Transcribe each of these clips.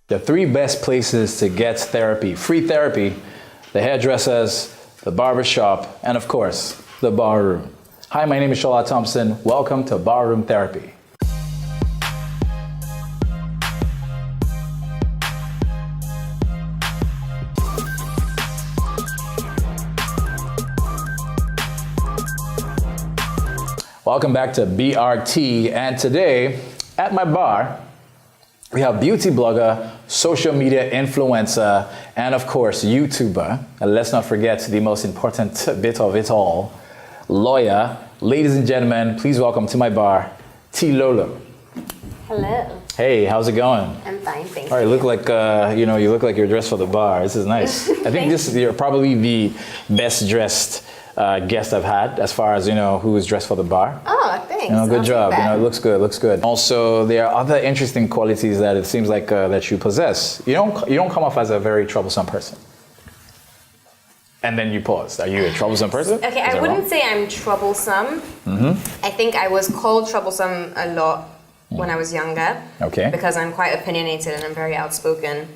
The three best places to get therapy, free therapy: the hairdressers, the barbershop, and of course, the barroom. Hi, my name is Shola Thompson. Welcome to Barroom Therapy. Welcome back to BRT, and today at my bar, we have beauty blogger, social media influencer, and of course, YouTuber. And let's not forget the most important bit of it all, lawyer. Ladies and gentlemen, please welcome to my bar, TEMILOLA. Hello. Hey, how's it going? I'm fine, thanks. All right, you look like you're dressed for the bar. This is nice. I think you're probably the best dressed guest I've had as far as, who is dressed for the bar. Oh, thanks. Good job. It looks good. Also, there are other interesting qualities that it seems like that you possess. You don't come off as a very troublesome person. And then you paused. Are you a troublesome person? Okay, I wouldn't say I'm troublesome. I think I was called troublesome a lot when I was younger. Okay. Because I'm quite opinionated and I'm very outspoken.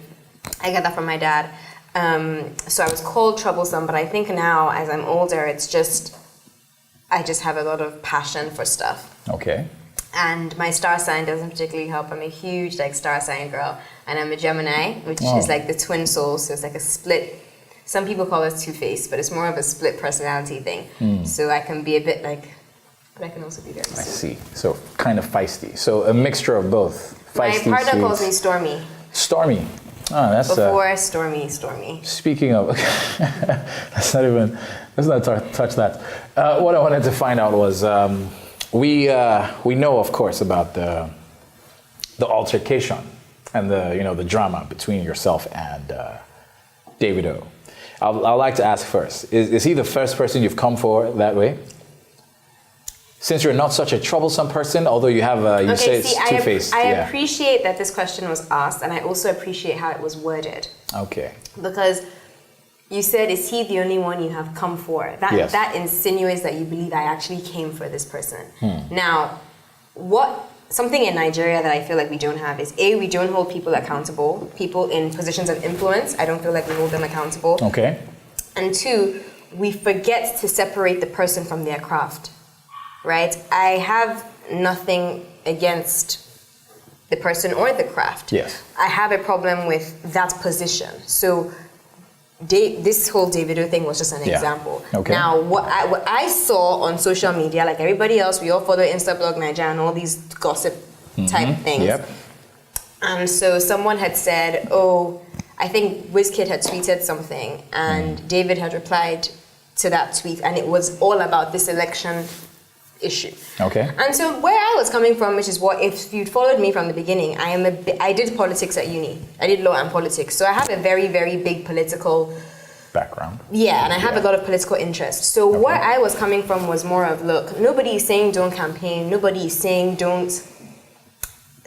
I get that from my dad. So I was called troublesome, but I think now, as I'm older, I just have a lot of passion for stuff. Okay. And my star sign doesn't particularly help. I'm a huge star sign girl, and I'm a Gemini, which is like the twin soul. So it's like a split. Some people call it two-faced, but it's more of a split personality thing. So I can be a bit but I can also be very sweet. I see. So kind of feisty. So a mixture of both. Feisty, my partner sweet. calls me Stormy. Stormy. Oh, that's before Stormy. Speaking of, let's not touch that. What I wanted to find out was we know, of course, about the altercation and the drama between yourself and Davido. I'd like to ask first: is he the first person you've come for that way? Since you're not such a troublesome person, although you have, say it's two-faced. I appreciate that this question was asked, and I also appreciate how it was worded. Okay. Because you said, is he the only one you have come for? That insinuates that you believe I actually came for this person. Now, something in Nigeria that I feel like we don't have is, A, we don't hold people accountable. People in positions of influence, I don't feel like we hold them accountable. Okay. And two, we forget to separate the person from their craft. Right? I have nothing against the person or the craft. Yes. I have a problem with that position. So this whole Davido thing was just an example. Okay. Now, what I saw on social media, like everybody else, we all follow Instablog Nigeria and all these gossip type things. Yep. And so someone had said, I think Wizkid had tweeted something, and David had replied to that tweet, and it was all about this election issue. Okay. And so where I was coming from, which is what, if you'd followed me from the beginning, I did politics at uni. I did law and politics. So I have a very, very big political background. Yeah, and I have a lot of political interest. So where I was coming from was more of, look, nobody is saying don't campaign. Nobody is saying don't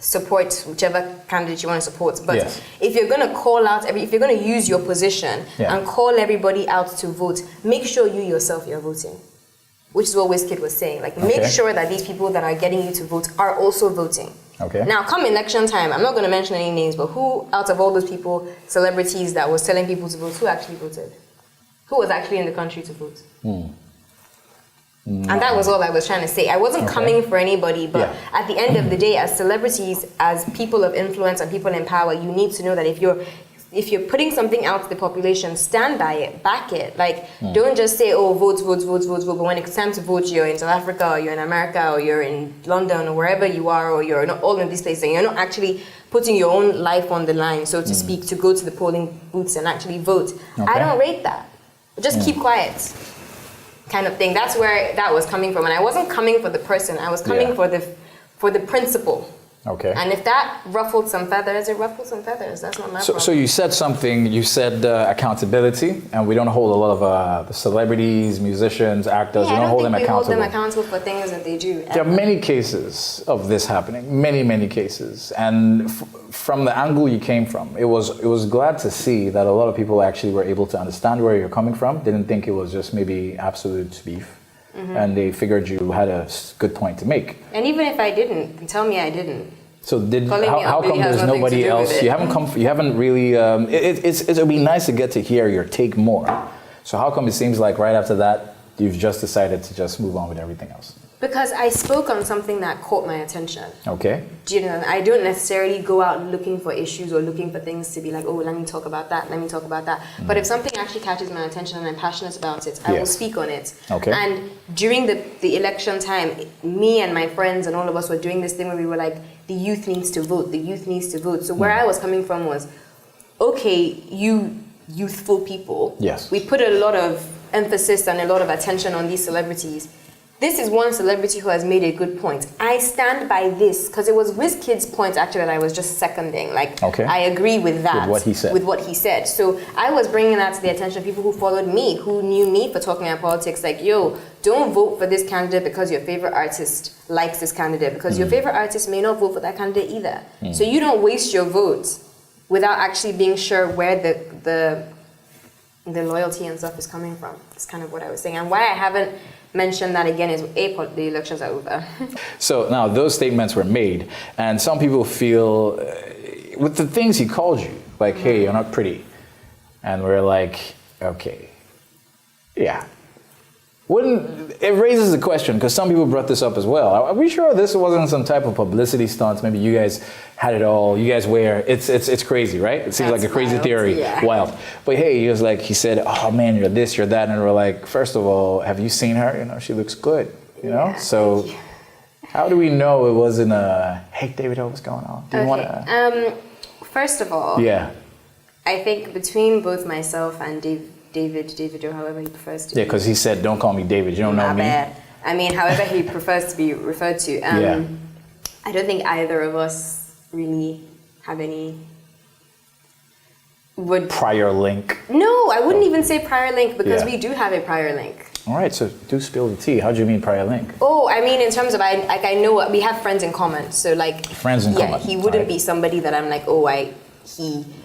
support whichever candidate you want to support. But if you're going to call out, if you're going to use your position and call everybody out to vote, make sure you yourself you're voting. Which is what Wizkid was saying. Make sure that these people that are getting you to vote are also voting. Okay. Now, come election time, I'm not going to mention any names, but who, out of all those people, celebrities that was telling people to vote, who actually voted? Who was actually in the country to vote? And that was all I was trying to say. I wasn't coming for anybody, but at the end of the day, as celebrities, as people of influence and people in power, you need to know that if you're putting something out to the population, stand by it, back it. Don't just say, vote. But when it's time to vote, you're in South Africa, or you're in America, or you're in London, or wherever you are, or you're not all in these places, and you're not actually putting your own life on the line, so to speak, to go to the polling booths and actually vote. I don't rate that. Just keep quiet, kind of thing. That's where that was coming from. And I wasn't coming for the person. I was coming for the principle. Okay. And if that ruffled some feathers, it ruffled some feathers. That's not my problem. So you said something, you said accountability, and we don't hold a lot of the celebrities, musicians, actors, we don't hold them accountable. I don't think we hold them accountable for things that they do. There are many cases of this happening, many cases. And from the angle you came from, it was glad to see that a lot of people actually were able to understand where you're coming from, didn't think it was just maybe absolute beef. And they figured you had a good point to make. And even if I didn't, tell me I didn't. So Calling me how ugly come has there's nothing to nobody do with else? it. You haven't really. It'd be nice to get to hear your take more. So how come it seems like right after that you've just decided to just move on with everything else? Because I spoke on something that caught my attention. Okay. Do you know? I don't necessarily go out looking for issues or looking for things to be like, oh, let me talk about that. Let me talk about that. But if something actually catches my attention and I'm passionate about it, I will speak on it. Okay. And during the election time, me and my friends and all of us were doing this thing where we were like, the youth needs to vote. The youth needs to vote. So where I was coming from was, okay, you youthful people. Yes. We put a lot of emphasis and a lot of attention on these celebrities. This is one celebrity who has made a good point. I stand by this because it was WizKid's point actually that I was just seconding. Like, okay. I agree with that. With what he said. So I was bringing that to the attention of people who followed me, who knew me for talking about politics. Like, yo, don't vote for this candidate because your favorite artist likes this candidate, because your favorite artist may not vote for that candidate either. So you don't waste your vote without actually being sure where the loyalty and stuff is coming from. It's kind of what I was saying. And why I haven't mentioned that again is the elections are over. So now those statements were made, and some people feel with the things he called you, like, hey, you're not pretty. And we're like, okay, yeah. It raises the question, because some people brought this up as well. Are we sure this wasn't some type of publicity stunt? Maybe you guys had it all. You guys wear it's crazy, right? It seems like a crazy theory. Yeah. Wild. But hey, he said, oh man, you're this, you're that, and we're like, first of all, have you seen her? You know, she looks good. You know, so how do we know it wasn't a hey, David, what's going on? Do you want to? First of all, yeah, I think between both myself and David, or however he prefers to. Yeah, because he said, "Don't call me David. You don't know me." Bad. I mean, however he prefers to be referred to. I don't think either of us really have any. Prior link. No, I wouldn't even say prior link, because we do have a prior link. All right, so do spill the tea. How do you mean prior link? Oh, I mean in terms of I know we have friends in common. So like friends in common. Yeah, he wouldn't be somebody that I'm like,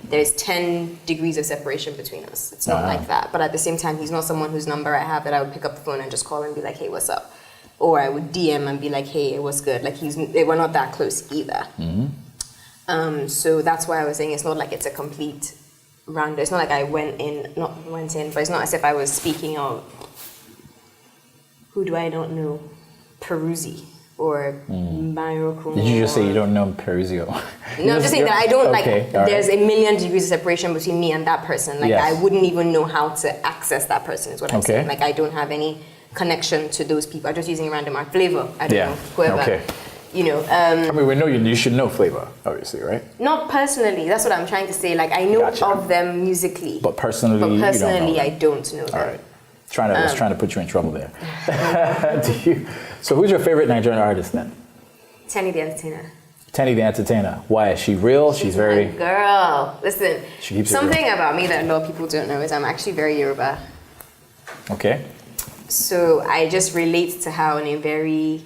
there's 10 degrees of separation between us. It's not like that. But at the same time, he's not someone whose number I have that I would pick up the phone and just call and be like, hey, what's up? Or I would DM and be like, hey, what's good? Like we're not that close either. So that's why I was saying it's not like it's a complete random. It's not like I went in, but it's not as if I was speaking of, who do I not know? Peruzzi. Or Mario Cuomo. Did you just say you don't know Peruzio? No, I'm just saying that I don't there's right. a million degrees of separation between me and that person. Like I wouldn't even know how to access that person is what I'm saying. Like I don't have any connection to those people. I'm just using a random art Flavor. I don't know, whoever. Okay. You know. I mean, we know you should know Flavor, obviously, right? Not personally. That's what I'm trying to say. Like I know of them musically. But personally, you don't know I don't know them. All right. I was trying to put you in trouble there. So who's your favorite Nigerian artist then? Tenny the Entertainer. Tenny the Entertainer. Why? Is she real? She's very... Girl. Listen, something real. About me that a lot of people don't know is I'm actually very Yoruba. Okay. So I just relate to her on a very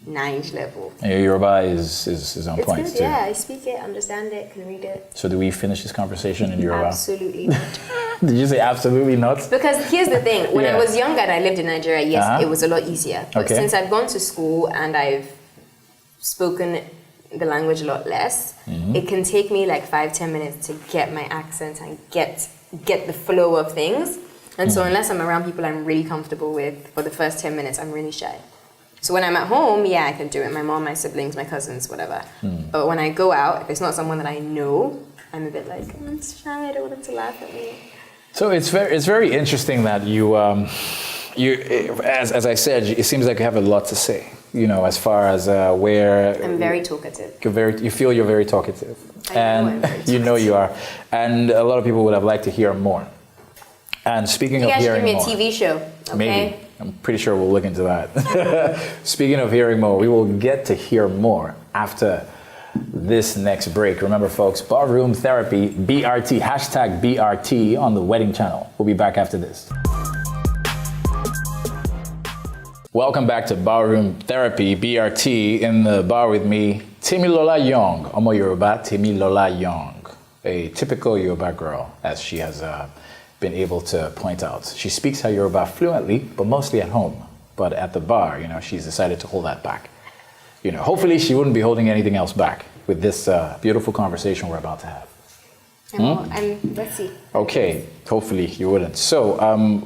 nice level. And your Yoruba is on point too. Yeah, I speak it, understand it, can read it. So do we finish this conversation in Yoruba? Absolutely not. Did you say absolutely not? Because here's the thing, when I was younger and I lived in Nigeria, yes, it was a lot easier. But since I've gone to school and I've spoken the language a lot less, it can take me like 5-10 minutes to get my accent and get the flow of things. And so unless I'm around people I'm really comfortable with for the first 10 minutes, I'm really shy. So when I'm at home, I can do it. My mom, my siblings, my cousins, whatever. But when I go out, if it's not someone that I know, I'm a bit like, I'm shy, I don't want them to laugh at me. So it's very interesting that you as I said, it seems like you have a lot to say. You know, as far as where I'm very talkative. You feel you're very talkative, you know you are, and a lot of people would have liked to hear more. And speaking of hearing more, you guys should give me a TV show, okay? Maybe. I'm pretty sure we'll look into that. Speaking of hearing more, we will get to hear more after this next break. Remember, folks, Barroom Therapy, BRT, hashtag BRT on the Wedding Channel. We'll be back after this. Welcome back to Barroom Therapy, BRT. In the bar with me, TEMILOLA Young, Omo Yoruba, TEMILOLA Young, a typical Yoruba girl, as she has been able to point out. She speaks her Yoruba fluently, but mostly at home. But at the bar, she's decided to hold that back. Hopefully she wouldn't be holding anything else back. with this beautiful conversation we're about to have. And let's see. Okay, hopefully you wouldn't. So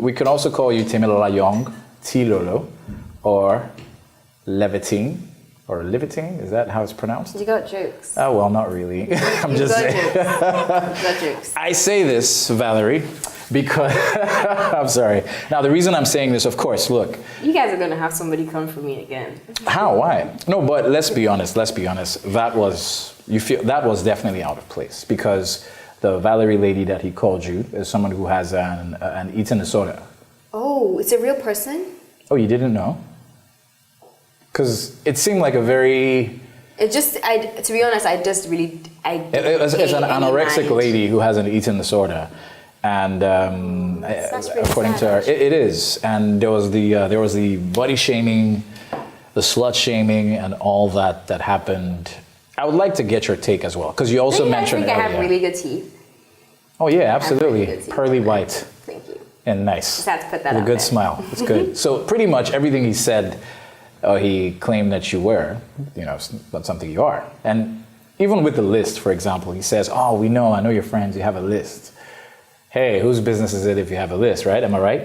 we could also call you TEMILOLA Young, T-Lolo, or Levitine, or Levitine. Is that how it's pronounced? You got jokes. Oh, well, not really. I'm just saying. You got jokes. I say this, Valerie, because I'm sorry. Now, the reason I'm saying this, of course, look. You guys are gonna have somebody come for me again. How? Why? No, but let's be honest. That was definitely out of place, because the Valerie lady that he called you is someone who has an eating disorder. Oh, it's a real person? Oh, you didn't know? Because it seemed like a very... to be honest, it's an anorexic lady who has an eating disorder. And That's really according sad, to her, actually. it is. And there was the body shaming, the slut shaming, and all that happened. I would like to get your take as well, because you also mentioned I think I have earlier. really good teeth. Oh yeah, absolutely. really good teeth. Pearly white Thank you. and nice. Just had to put that With a out good there. smile. It's good. So pretty much everything he said, he claimed that you were, it's not something you are. And even with the list, for example, he says, "Oh, I know your friends. You have a list. Hey, whose business is it if you have a list, right? Am I right?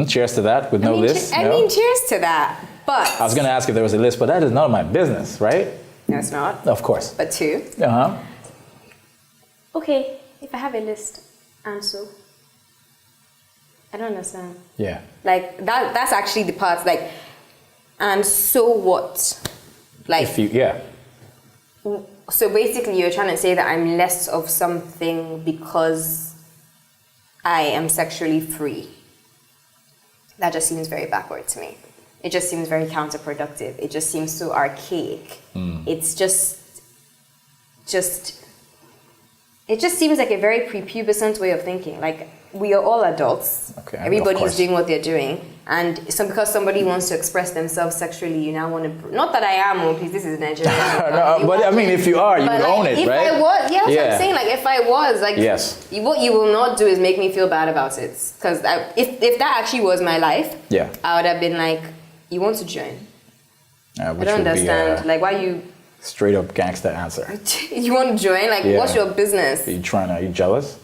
Cheers to that. With no list. I no? mean, cheers to that. But I was going to ask if there was a list, but that is none of my business, right? no, it's not. Of course. But two. Uh-huh. Okay, if I have a list, and so I don't understand. Yeah. Like that's actually the part. Like, and so what? Like, Yeah. so basically, you're trying to say that I'm less of something because I am sexually free. That just seems very backward to me. It just seems very counterproductive. It just seems so archaic. It's it just seems like a very prepubescent way of thinking. Like, we are all adults. Okay, of Everybody's course. doing what they're doing. And because somebody wants to express themselves sexually, you now want to... Not that I am, please, this is Nigeria. No, but I mean, if you are, you But would like, own it, if right? I was, yeah, that's what I'm saying. Like, if I was, like, Yes. what you will not do is make me feel bad about it. Because if that actually was my life, Yeah. I would have been like, you want to join? Which I don't would understand. be Like, why you... straight up gangster answer. You want to join? Like, Yeah. what's your business? Are you jealous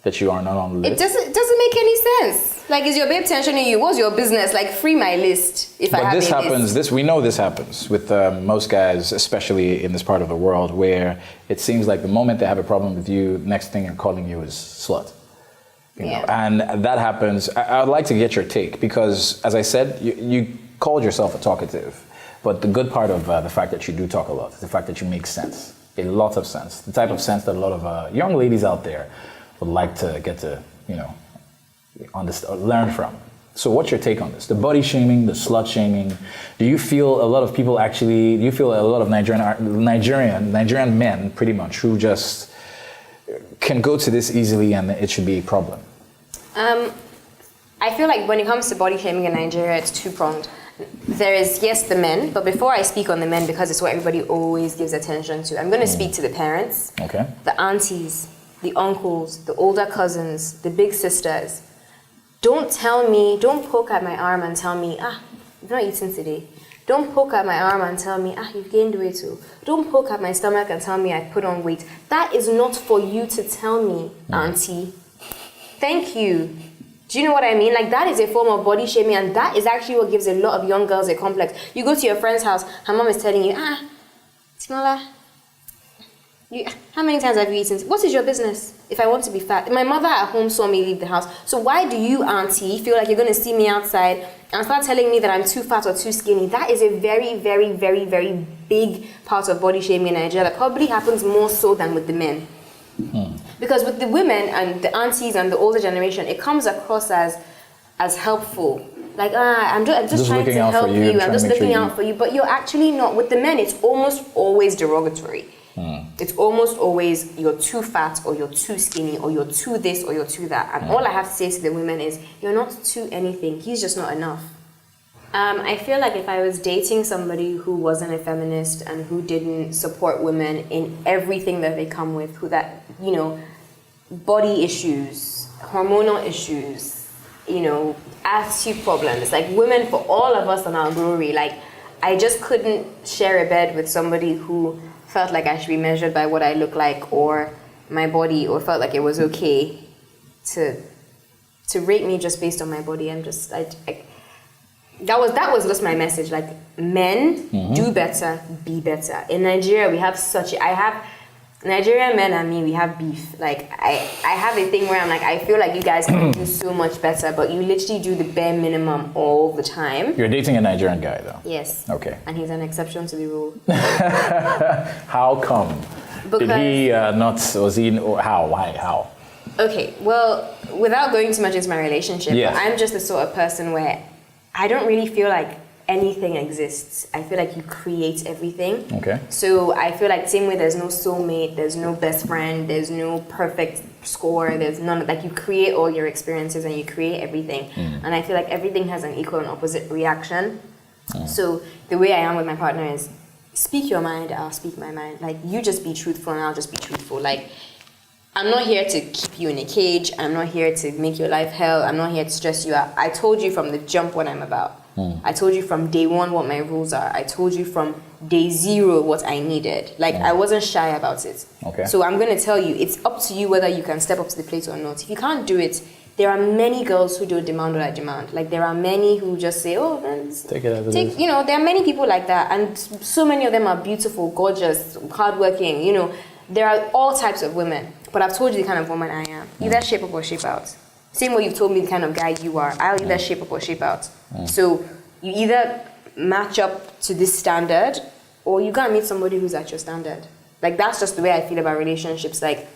that you are not on the It list? doesn't make any sense. Like, is your babe tensioning you? What's your business? Like, free my list if I But have this a happens. list. We know this happens with most guys, especially in this part of the world, where it seems like the moment they have a problem with you, next thing they're calling you is slut. You know? Yeah. And that happens. I'd like to get your take, because, as I said, you called yourself a talkative. But the good part of the fact that you do talk a lot is the fact that you make sense, a lot of sense, the type of sense that a lot of young ladies out there would like to get to, learn from. So what's your take on this? The body shaming, the slut shaming. Do you feel a lot of Nigerian men, pretty much, who just can go to this easily and it should be a problem? I feel like when it comes to body shaming in Nigeria, it's two-pronged. There is, yes, the men, but before I speak on the men, because it's what everybody always gives attention to, I'm going to speak to the parents, Okay. the aunties, the uncles, the older cousins, the big sisters. Don't poke at my arm and tell me, you've not eaten today. Don't poke at my arm and tell me, you've gained weight too. Don't poke at my stomach and tell me I put on weight. That is not for you to tell me, auntie. Thank you. Do you know what I mean? Like, that is a form of body shaming, and that is actually what gives a lot of young girls a complex. You go to your friend's house, her mom is telling you, Timola, how many times have you eaten? What is your business if I want to be fat? My mother at home saw me leave the house. So why do you, auntie, feel like you're going to see me outside and start telling me that I'm too fat or too skinny? That is a very, very, very, very big part of body shaming in Nigeria that probably happens more so than with the men. Because with the women and the aunties and the older generation, it comes across as helpful. Like, I'm just trying to help you. I'm just looking out for you. But you're actually not. With the men, it's almost always derogatory. It's almost always you're too fat or you're too skinny or you're too this or you're too that. And all I have to say to the women is, you're not too anything. He's just not enough. I feel like if I was dating somebody who wasn't a feminist and who didn't support women in everything that they come with, who that, body issues, hormonal issues, attitude problems, like women, for all of us on our glory, like, I just couldn't share a bed with somebody who felt like I should be measured by what I look like or my body, or felt like it was okay to rate me just based on my body. That was just my message. Like, men, do better, be better. In Nigeria, we have Nigerian men and me, we have beef. Like, I have a thing where I'm like, I feel like you guys can do so much better, but you literally do the bare minimum all the time. You're dating a Nigerian guy, though? Yes. Okay. And he's an exception to the rule. How come? Because, did he why, how? Okay, well, without going too much into my relationship, Yes. I'm just the sort of person where I don't really feel like anything exists. I feel like you create everything. Okay. So I feel like same way there's no soulmate, there's no best friend, there's no perfect score, there's none, like you create all your experiences and you create everything. And I feel like everything has an equal and opposite reaction. So the way I am with my partner is speak your mind, I'll speak my mind. Like, you just be truthful and I'll just be truthful. Like, I'm not here to keep you in a cage. I'm not here to make your life hell. I'm not here to stress you out. I told you from the jump what I'm about. I told you from day one what my rules are. I told you from day zero what I needed. Like, I wasn't shy about it. Okay. So I'm going to tell you, it's up to you whether you can step up to the plate or not. If you can't do it, there are many girls who don't demand what I demand. Like, there are many who just say, oh, man, Take it as it is. you know, there are many people like that. And so many of them are beautiful, gorgeous, hardworking, you know. There are all types of women. But I've told you the kind of woman I am. Either shape up or shape out. Same way you've told me the kind of guy you are. I'll either shape up or shape out. So you either match up to this standard or you gotta meet somebody who's at your standard. Like, that's just the way I feel about relationships. Like,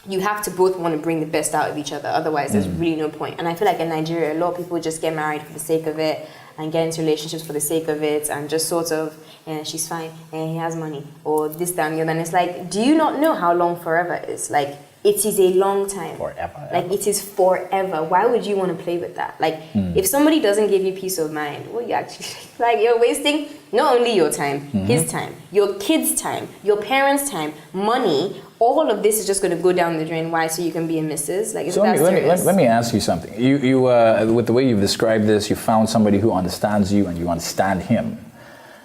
you have to both want to bring the best out of each other. Otherwise, there's really no point. And I feel like in Nigeria, a lot of people just get married for the sake of it and get into relationships for the sake of it and just sort of, she's fine, and he has money, or this, that, and the other. And it's like, do you not know how long forever is? Like, it is a long time. Forever. Like, it is forever. Why would you want to play with that? Like, if somebody doesn't give you peace of mind, well, you actually, like, you're wasting not only your time, his time, your kids' time, your parents' time, money. All of this is just going to go down the drain. Why? So you can be a missus? Like, So let me ask you something. You with the way you've described this, you found somebody who understands you and you understand him.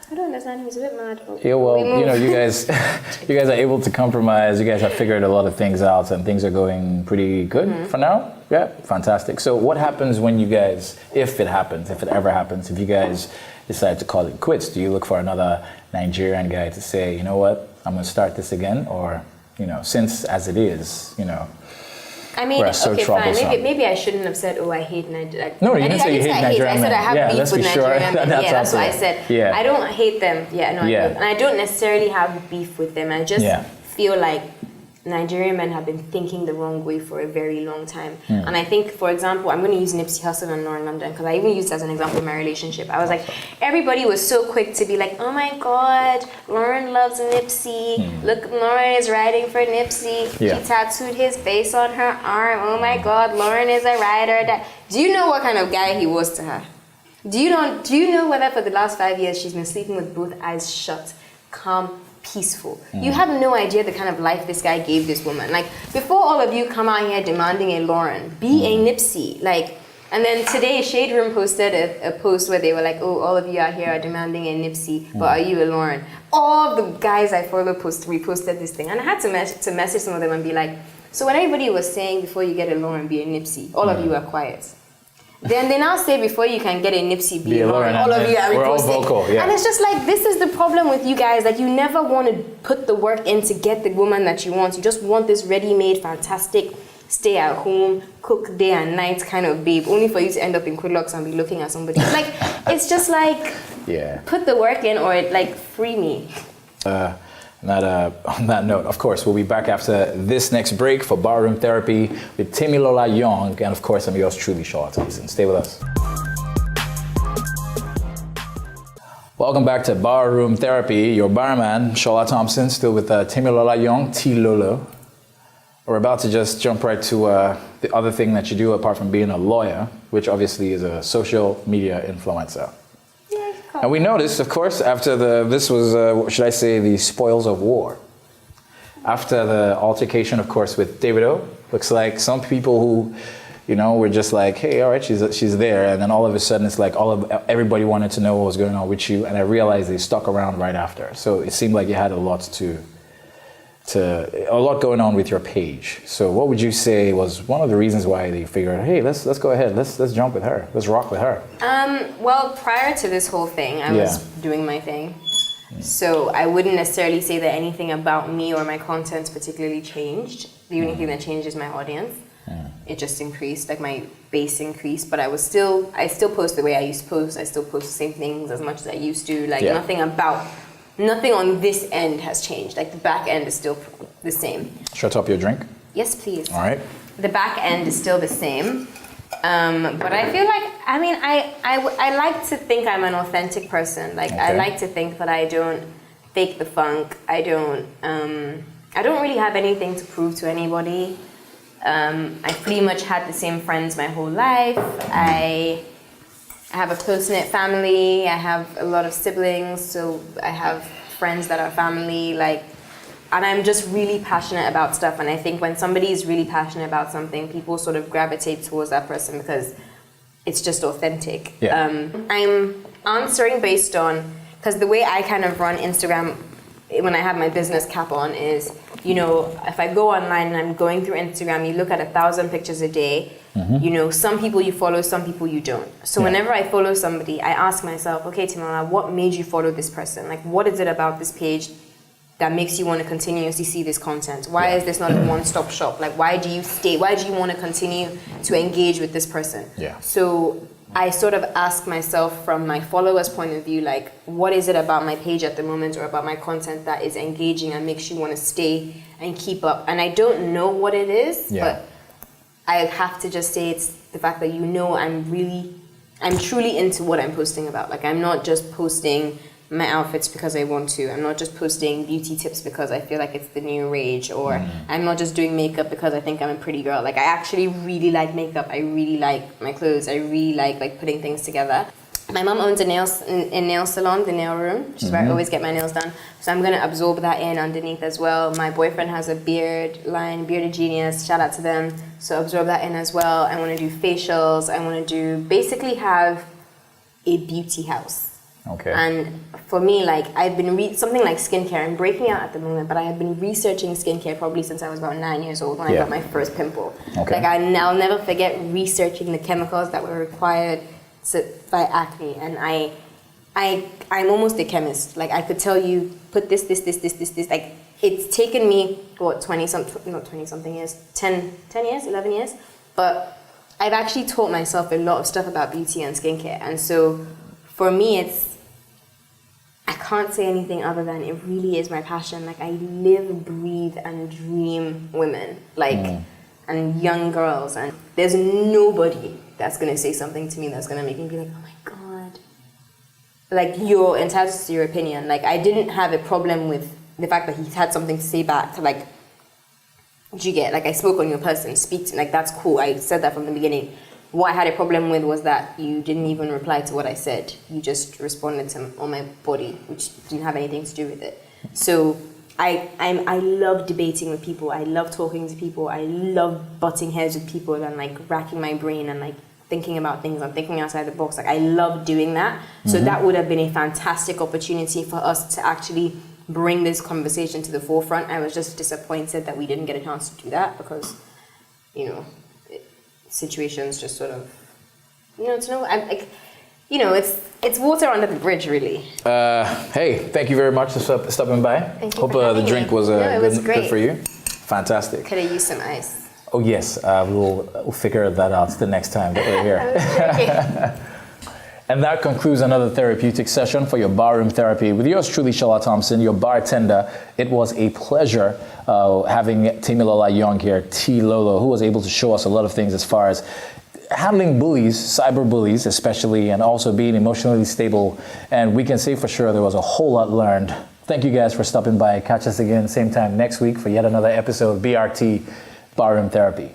I don't understand him. He's a bit mad. Yeah, well, you know, you guys are able to compromise. You guys have figured a lot of things out, and things are going pretty good for now. Yeah, fantastic. So, what happens when you guys, if it ever happens, if you guys decide to call it quits? Do you look for another Nigerian guy to say, you know what, I'm going to start this again, or, you know, since as it is, you know? I mean, we're so okay, fine. troublesome. Maybe I shouldn't have said, oh, I hate Nigeria. No, you didn't say you hate Nigerian I said I men. have Let's beef be with sure. Nigerian men. Yeah, that's what I said. Yeah. I don't hate them. Yeah, no, Yeah. and I don't necessarily have beef with them. I just feel like Nigerian men have been thinking the wrong way for a very long time. And I think, for example, I'm going to use Nipsey Hussle and Lauren London because I even used it as an example in my relationship. I was like, everybody was so quick to be like, oh my God, Lauren loves Nipsey. Look, Lauren is riding for Nipsey. Yeah. She tattooed his face on her arm. Oh my God, Lauren is a rider. Do you know what kind of guy he was to her? Do you know whether for the last 5 years she's been sleeping with both eyes shut, calm, peaceful? You have no idea the kind of life this guy gave this woman. Like, before all of you come out here demanding a Lauren, be a Nipsey. Like, and then today Shade Room posted a post where they were like, oh, all of you out here are demanding a Nipsey, but are you a Lauren? All the guys I follow reposted this thing, and I had to message some of them and be like, so when everybody was saying before you get a Lauren, be a Nipsey, all of you are quiet. Then they now say before you can get a Nipsey, be a Lauren. All of you are we're all reposting. vocal, yeah. And it's just like, this is the problem with you guys. Like, you never want to put the work in to get the woman that you want. You just want this ready-made, fantastic, stay at home, cook day and night kind of babe, only for you to end up in Quidlocks and be looking at somebody. Like, it's just like, put the work in or like free me. On that note, of course, we'll be back after this next break for Barroom Therapy with TEMILOLA Young, and of course, I'm yours truly, Shola Thompson. Stay with us. Welcome back to Barroom Therapy. Your barman, Shola Thompson, still with TEMILOLA Young, T-Lolo. We're about to just jump right to the other thing that you do apart from being a lawyer, which obviously is a social media influencer. And we noticed, of course, after this was, should I say, the spoils of war. After the altercation, of course, with Davido, looks like some people who You know, we're just like, hey, all right, she's there, and then all of a sudden it's like everybody wanted to know what was going on with you, and I realized they stuck around right after. So it seemed like you had a lot going on with your page. So what would you say was one of the reasons why they figured, hey, let's go ahead, let's jump with her, let's rock with her? Well, prior to this whole thing, I was doing my thing. So I wouldn't necessarily say that anything about me or my content particularly changed. The only thing that changed is my audience. It just increased, like my base increased, but I still post the way I used to post. I still post the same things as much as I used to. Like nothing on this end has changed. Like the back end is still the same. Shut up your drink. Yes, please. All right. The back end is still the same. But I feel like, I mean, I like to think I'm an authentic person. Like I like to think that I don't fake the funk. I don't really have anything to prove to anybody. I pretty much had the same friends my whole life. I have a close-knit family. I have a lot of siblings, so I have friends that are family. Like, and I'm just really passionate about stuff. And I think when somebody is really passionate about something, people sort of gravitate towards that person because it's just authentic. Yeah. I'm answering based on, because the way I kind of run Instagram when I have my business cap on is, you know, if I go online and I'm going through Instagram, you look at 1,000 pictures a day, you know, some people you follow, some people you don't. So whenever I follow somebody, I ask myself, okay, Timilola, what made you follow this person? Like, what is it about this page that makes you want to continuously see this content? Why is this not a one-stop shop? Like, why do you stay? Why do you want to continue to engage with this person? Yeah. So I sort of ask myself from my followers' point of view, like, what is it about my page at the moment or about my content that is engaging and makes you want to stay and keep up? And I don't know what it is, but I have to just say it's the fact that, you know, I'm truly into what I'm posting about. Like, I'm not just posting my outfits because I want to. I'm not just posting beauty tips because I feel like it's the new rage, or I'm not just doing makeup because I think I'm a pretty girl. Like, I actually really like makeup. I really like my clothes. I really like putting things together. My mom owns a nail salon, the nail room, which is where I always get my nails done. So I'm gonna absorb that in underneath as well. My boyfriend has a beard line, Bearded Genius, shout out to them. So absorb that in as well. I wanna do facials. I wanna basically have a beauty house. Okay. And for me, like, I've been something like skincare. I'm breaking out at the moment, but I have been researching skincare probably since I was about 9 years old when I got my first pimple. Okay. Like, I'll never forget researching the chemicals that were required to fight acne, and I'm almost a chemist. Like, I could tell you, put this. Like, it's taken me what 11 years, but I've actually taught myself a lot of stuff about beauty and skincare, and so for me, I can't say anything other than it really is my passion. Like, I live, breathe, and dream women, like, and young girls. And there's nobody that's gonna say something to me that's gonna make me be like, oh my God. Like, you're entitled to your opinion. Like, I didn't have a problem with the fact that he had something to say back. Like, do you get? Like, I spoke on your person, speak to, like, that's cool. I said that from the beginning. What I had a problem with was that you didn't even reply to what I said. You just responded on my body, which didn't have anything to do with it. So I love debating with people. I love talking to people. I love butting heads with people and, like, racking my brain and, like, thinking about things and thinking outside the box. Like, I love doing that. So that would have been a fantastic opportunity for us to actually bring this conversation to the forefront. I was just disappointed that we didn't get a chance to do that because, you know, situations just sort of, it's water under the bridge, really. Hey, thank you very much for stopping by. Thank you. Hope the drink was good for you. Fantastic. Could have used some ice. Oh yes, we'll figure that out the next time that we're here. And that concludes another therapeutic session for your barroom therapy with yours truly, Shola Thompson, your bartender. It was a pleasure having Timilola Young here, T Lolo, who was able to show us a lot of things as far as handling bullies, cyber bullies especially, and also being emotionally stable. And we can say for sure there was a whole lot learned. Thank you guys for stopping by. Catch us again same time next week for yet another episode of BRT Barroom Therapy.